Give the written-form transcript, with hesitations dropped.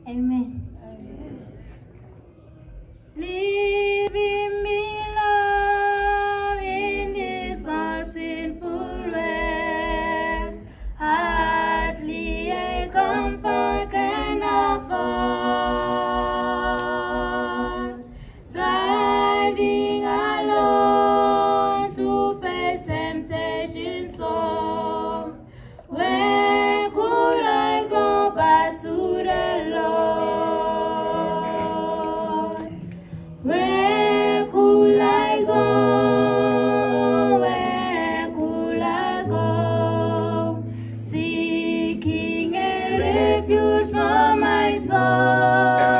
Amen. Leaving me, love, in this sinful world, hardly a comfort can afford. Striving alone to face temptation so, where could I go but to the Lord? Where could I go? Where could I go? Seeking a refuge for my soul.